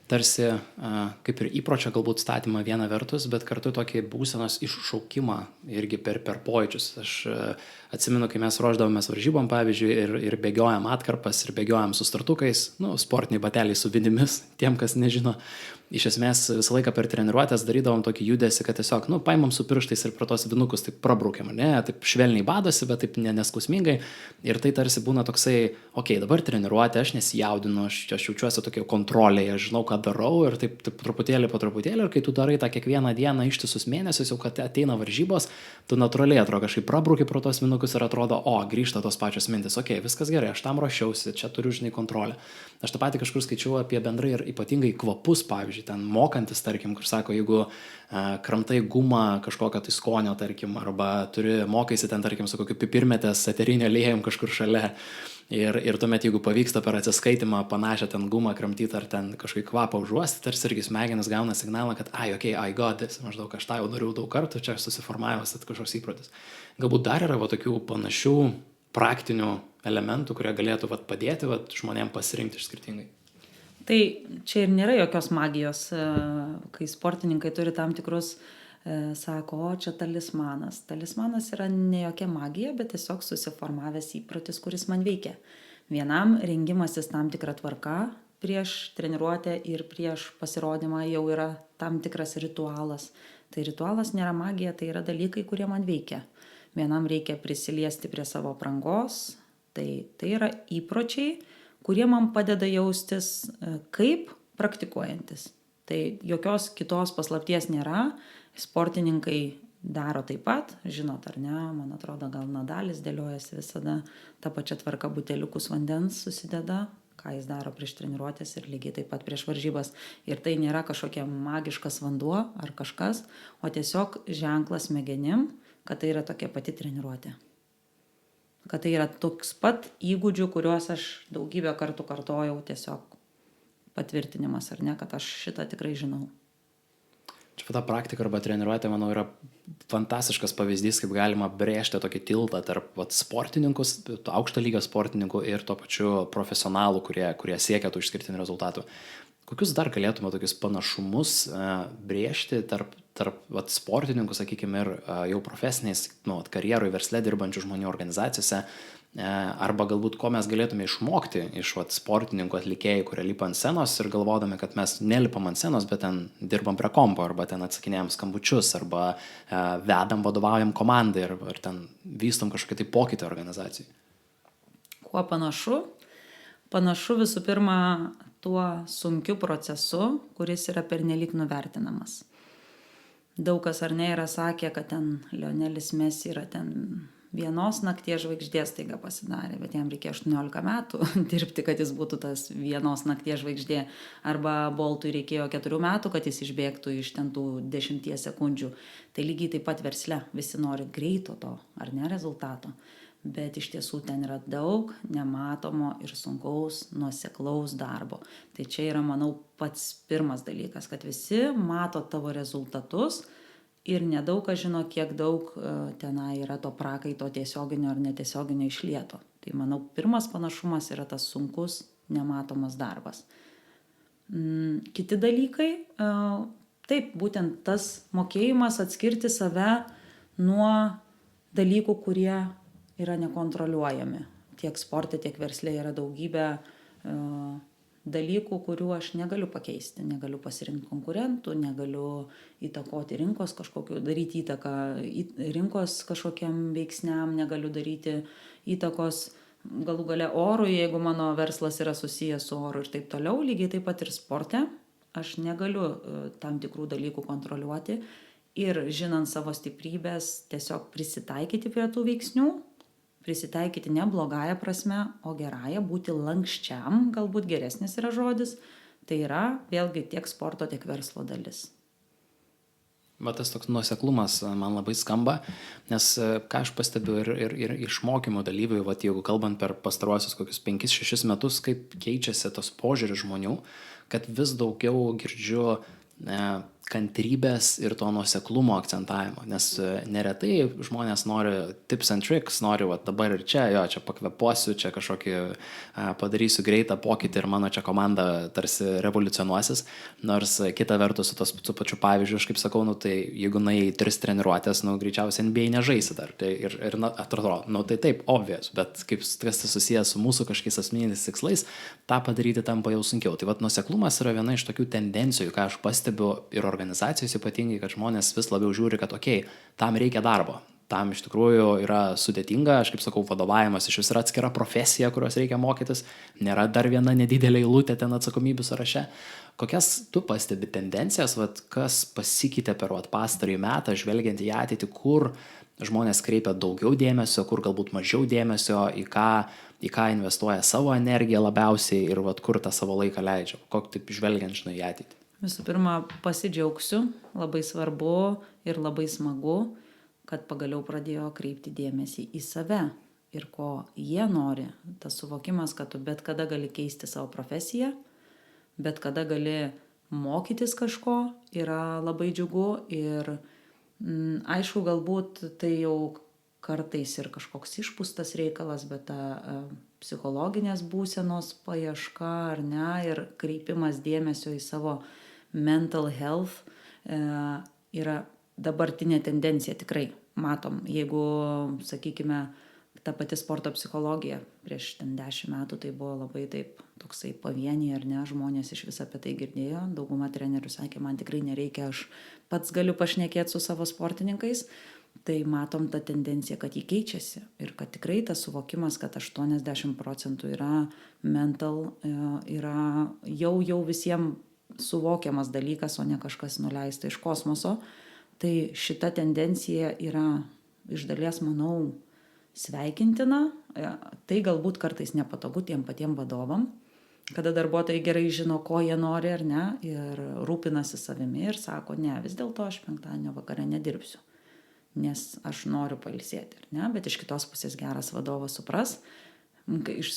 tarsi kaip ir įpročio galbūt statymą viena vertus, bet kartu tokį būsenos iššaukimą irgi per pojūčius. Aš atsimenu, kai mes ruošdavomės varžybom, pavyzdžiui, ir bėgiojam atkarpas, ir bėgiojam su startukais, sportiniai bateliai su vinimis, tiem, kas nežino. Iš esmės visą laiką per treniruotės darydavom tokį judesį, kad tiesiog, paimam su pirštais ir pro tos vinukus taip prabraukiam, ne, taip švelniai badosi, bet taip neskusmingai. Ir tai tarsi būna toksai, dabar treniruotė, aš nesijaudinu, aš jaučiuosi tokia kontrolėje, aš žinau, ką darau ir taip truputėlį po truputėlį. Ir kai tu darai tą kiekvieną dieną ištisus mėnesius, jau kad ateina varžybos, tu natūraliai atrodo kažkaip prabrauki pro tos vinukus ir atrodo, grįžta tos pačios mintis, viskas gerai, aš tam ruošiausi, čia turiu, kontrolę. Aš tą patį kažkur skaičiau apie bendrai ir ypatingai kvapus, pavyzdžiui, ten mokantis, tarkim, kur sako, jeigu kramtai gumą kažkokio tai skonio, tarkim, arba mokaisi ten, tarkim, su kokiu pipirmetės eterinio aliejum kažkur šalia. Ir tuomet, jeigu pavyksta per atsiskaitimą panašią ten gumą kramtyti ar ten kažkokį kvapą užuosti, tarsi irgi smegenis gauna signalą, kad I got this, maždaug aš tą jau dariau daug kartų, čia susiformavęs kažkoks įprotis. Galbūt dar yra tokių panašių praktinių elementų, kurie galėtų padėti žmonėms pasirinkti skirtingai. Tai čia ir nėra jokios magijos, kai sportininkai turi tam tikrus, sako, čia talismanas. Talismanas yra ne jokia magija, bet tiesiog susiformavęs įprotis, kuris man veikia. Vienam rengimasis tam tikra tvarka prieš treniruotę ir prieš pasirodymą jau yra tam tikras ritualas. Tai ritualas nėra magija, tai yra dalykai, kurie man veikia. Vienam reikia prisiliesti prie savo aprangos, tai yra įpročiai, kurie man padeda jaustis kaip praktikuojantis. Tai jokios kitos paslapties nėra, sportininkai daro taip pat, žinot ar ne, man atrodo, gal Nadalis dėliojasi visada tą pačią tvarką buteliukus vandens susideda, ką jis daro prieš treniruotės ir lygiai taip pat prieš varžybas. Ir tai nėra kažkokia magiškas vanduo ar kažkas, o tiesiog ženklas smegenim, kad tai yra tokia pati treniruotė. Kad tai yra toks pat įgūdžių, kuriuos aš daugybę kartų kartojau, tiesiog patvirtinimas, ar ne, kad aš šitą tikrai žinau. Čia ta praktika arba treniruotė, manau, yra fantastiškas pavyzdys, kaip galima brėžti tokį tiltą tarp sportininkus, aukšto lygio sportininkų ir to pačiu profesionalų, kurie siekia tų išskirtinių rezultatų. Kokius dar galėtume tokius panašumus brėžti tarp sportininkų, sakykime, ir jau profesiniais, karjeroj, versle dirbančių žmonių organizacijose, arba galbūt ko mes galėtume išmokti iš sportininkų atlikėjų, kurie lipa ant scenos ir galvodami, kad mes nelipam ant scenos, bet ten dirbam prie kompo, arba ten atsakinėjam skambučius, arba vedam, vadovaujam komandai, ar ten vystom kažkokį tai pokytį organizacijai. Kuo panašu? Panašu visų pirma tuo sunkiu procesu, kuris yra pernelyg nuvertinamas. Daug kas ar ne yra sakę, kad ten Lionelis Messi yra ten vienos nakties žvaigždės taiga pasidarė, bet jam reikia 18 metų dirbti, kad jis būtų tas vienos nakties žvaigždė. Arba Boltui reikėjo 4 metų, kad jis išbėgtų iš ten tų 10 sekundžių. Tai lygiai taip pat versle. Visi nori greito to, ar ne, rezultato. Bet iš tiesų ten yra daug nematomo ir sunkaus, nuoseklaus darbo. Tai čia yra, manau, pats pirmas dalykas, kad visi mato tavo rezultatus ir nedaug kas žino, kiek daug tenai yra to prakaito tiesioginio ar netiesioginio išlieto. Tai, manau, pirmas panašumas yra tas sunkus, nematomas darbas. Kiti dalykai, taip, būtent tas mokėjimas atskirti save nuo dalykų, kurie yra nekontroliuojami. Tiek sporte, tiek versle yra daugybė dalykų, kurių aš negaliu pakeisti. Negaliu pasirinkti konkurentų, negaliu įtakoti rinkos kažkokiu, daryti įtaką rinkos kažkokiam veiksniam, negaliu daryti įtakos galų gale orui, jeigu mano verslas yra susijęs su oru ir taip toliau. Lygiai taip pat ir sporte. Aš negaliu tam tikrų dalykų kontroliuoti ir žinant savo stiprybės tiesiog prisitaikyti prie tų veiksnių. Prisitaikyti ne blogąją prasme, o gerąją, būti lankščiam, galbūt geresnis yra žodis. Tai yra vėlgi tiek sporto, tiek verslo dalis. Va tas toks nuoseklumas man labai skamba, nes ką aš pastebiu ir iš mokymo dalyvių, va jeigu kalbant per pastaruosius kokius 5-6 metus, kaip keičiasi tos požiūris žmonių, kad vis daugiau girdžiu kantrybės ir to nuoseklumo akcentavimo, nes neretai žmonės nori tips and tricks, nori va dabar ir čia, jo, čia pakvepuosiu, čia kažkokį padarysiu greitą pokytį ir mano čia komanda tarsi revoliucionuosis, nors kita vertus su pačiu pavyzdžiu, aš kaip sakau, nu tai jeigu nuėjai 3 treniruotės, nu greičiausiai NBA nežaisi dar, tai ir atrodo, nu tai taip, obvious, bet kaip kas tai susijęs su mūsų kažkokiais asmeniniais tikslais, tą padaryti tampa jau sunkiau. Tai vat nuoseklumas yra viena iš tokių tendencijų, ką aš pastebiu ir organizacijos ypatingai, kad žmonės vis labiau žiūri, kad okei, tam reikia darbo. Tam iš tikrųjų yra sudėtinga, aš kaip sakau, vadovavimas iš vis yra atskira profesija, kurios reikia mokytis, nėra dar viena nedidelė eilutė ten atsakomybių sąraše. Kokias tu pastebi tendencijas, vat, kas pasikeitė per pastarąjį metą, žvelgiant į ateitį, kur žmonės kreipia daugiau dėmesio, kur galbūt mažiau dėmesio, į ką investuoja savo energiją labiausiai ir vat, kur tą savo laiką leidžia, kokį taip žvelgiant, žinai, į ateitį. Visų pirma, pasidžiaugsiu, labai svarbu ir labai smagu, kad pagaliau pradėjo kreipti dėmesį į save ir ko jie nori. Tas suvokimas, kad tu bet kada gali keisti savo profesiją, bet kada gali mokytis kažko, yra labai džiugu ir aišku, galbūt tai jau kartais ir kažkoks išpūstas reikalas, bet ta psichologinės būsenos paieška ar ne ir kreipimas dėmesio į savo mental health yra dabartinė tendencija, tikrai matom. Jeigu, sakykime, ta pati sporto psichologija prieš 10 metų tai buvo labai taip toksai pavieniai ar ne, žmonės iš vis apie tai girdėjo, dauguma trenerių sakė, man tikrai nereikia, aš pats galiu pašnekėti su savo sportininkais, tai matom tą tendenciją, kad jį keičiasi ir kad tikrai tas suvokimas, kad 80% yra mental, yra jau visiems suvokiamas dalykas, o ne kažkas nuleista iš kosmoso. Tai šita tendencija yra iš dalies, manau, sveikintina. Tai galbūt kartais nepatogu tiem patiem vadovam, kada darbuotojai gerai žino, ko jie nori ar ne, ir rūpinasi savimi ir sako, ne, vis dėlto aš penktadienio vakare nedirbsiu, nes aš noriu pailsėti, ar ne, bet iš kitos pusės geras vadovas supras,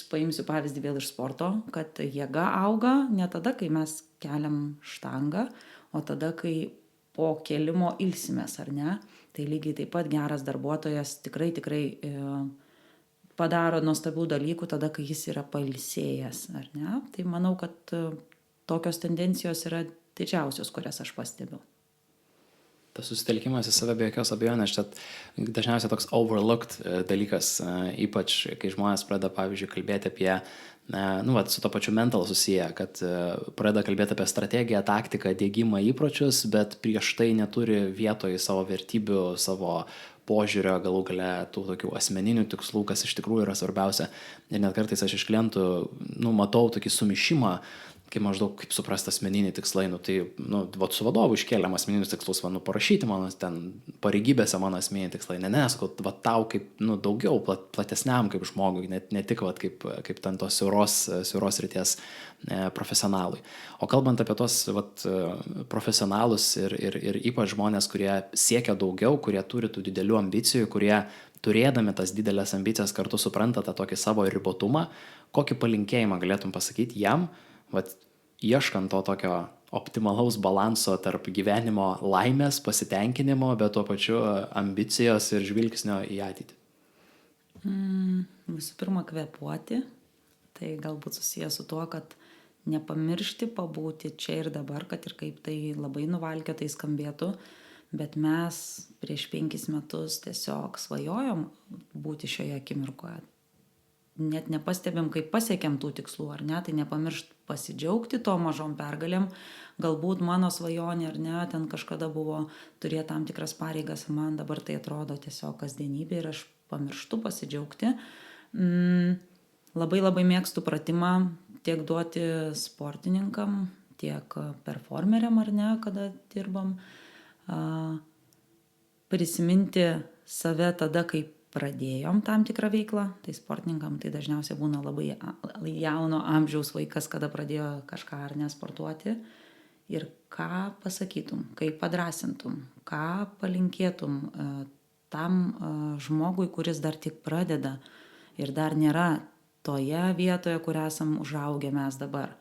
paimsiu pavyzdį vėl iš sporto, kad jėga auga ne tada, kai mes keliam štangą, o tada, kai po kelimo ilsimės, ar ne? Tai lygiai taip pat geras darbuotojas tikrai padaro nuostabių dalykų tada, kai jis yra pailsėjęs, ar ne? Tai manau, kad tokios tendencijos yra didžiausios, kurias aš pastebiu. Tas susitelkimas į save be jokios abejonės, čia dažniausiai toks overlooked dalykas, ypač kai žmonės pradeda, pavyzdžiui, kalbėti apie, su to pačiu mental susiję, kad pradeda kalbėti apie strategiją, taktiką, diegimą, įpročius, bet prieš tai neturi vietoje savo vertybių, savo požiūrio, galų gale tų tokių asmeninių tikslų, kas iš tikrųjų yra svarbiausia. Ir net kartais aš iš klientų, matau tokį sumišimą, kai maždaug kaip suprasti asmeniniai tikslai, tai, su vadovu iškėlėm asmeninius tikslus, parašyti mano ten pareigybėse mano asmeniniai tikslai, sakau, tau kaip, daugiau, platesniam kaip žmogui, ne tik, kaip ten tos siauros ryties profesionalui. O kalbant apie tos, profesionalus ir ypač žmonės, kurie siekia daugiau, kurie turi tų didelių ambicijų, kurie turėdami tas didelės ambicijas kartu supranta tą tokį savo ribotumą, kokį palinkėjimą galėtum pasakyti jam, ieškant to tokio optimalaus balanso tarp gyvenimo laimės, pasitenkinimo, bet tuo pačiu ambicijos ir žvilgsnio į ateitį? Visų pirma, kvėpuoti. Tai galbūt susijęs su tuo, kad nepamiršti pabūti čia ir dabar, kad ir kaip tai labai nuvalkiotai skambėtų, bet mes prieš 5 metus tiesiog svajojom būti šioje akimirkoje. Net nepastebėm, kaip pasiekėm tų tikslų, ar ne, tai nepamiršt pasidžiaugti to mažom pergalėm. Galbūt mano svajonė, ar ne, ten kažkada buvo turėti tam tikras pareigas, man dabar tai atrodo tiesiog kasdienybė ir aš pamirštu pasidžiaugti. Labai mėgstu pratimą tiek duoti sportininkam, tiek performeriam, ar ne, kada dirbam. Prisiminti save tada, kai pradėjom tam tikrą veiklą, tai sportininkam tai dažniausiai būna labai jauno amžiaus vaikas, kada pradėjo kažką ar nesportuoti. ir ką pasakytum, kaip padrasintum, ką palinkėtum tam žmogui, kuris dar tik pradeda ir dar nėra toje vietoje, kur esam užaugę mes dabar.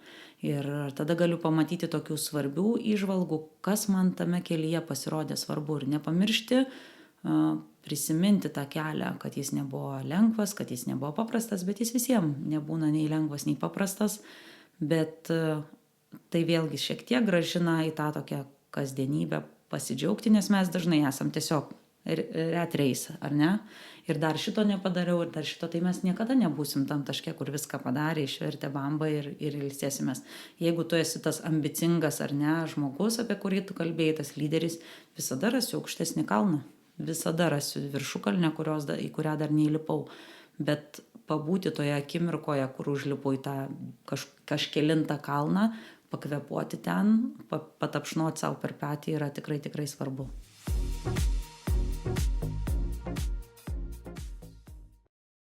Ir tada galiu pamatyti tokių svarbių įžvalgų, kas man tame kelyje pasirodė svarbu ir nepamiršti prisiminti tą kelią, kad jis nebuvo lengvas, kad jis nebuvo paprastas, bet jis visiems nebūna nei lengvas, nei paprastas, bet tai vėlgi šiek tiek gražina į tą tokią kasdienybę pasidžiaugti, nes mes dažnai esam tiesiog rat race, ar ne? Ir dar šito nepadariau, ir dar šito, tai mes niekada nebūsim tam taške, kur viską padarė, išvertė bambą ir ilsėsimės. Jeigu tu esi tas ambicingas ar ne žmogus, apie kurį tu kalbėjai, tas lyderis, visada rasiu aukštesnį kalną, visada rasiu viršukalnę, į kurią dar neįlipau. Bet pabūti toje akimirkoje, kur užlipau į tą kažkelintą kalną, pakvepuoti ten, patapšnoti savo per petį yra tikrai svarbu.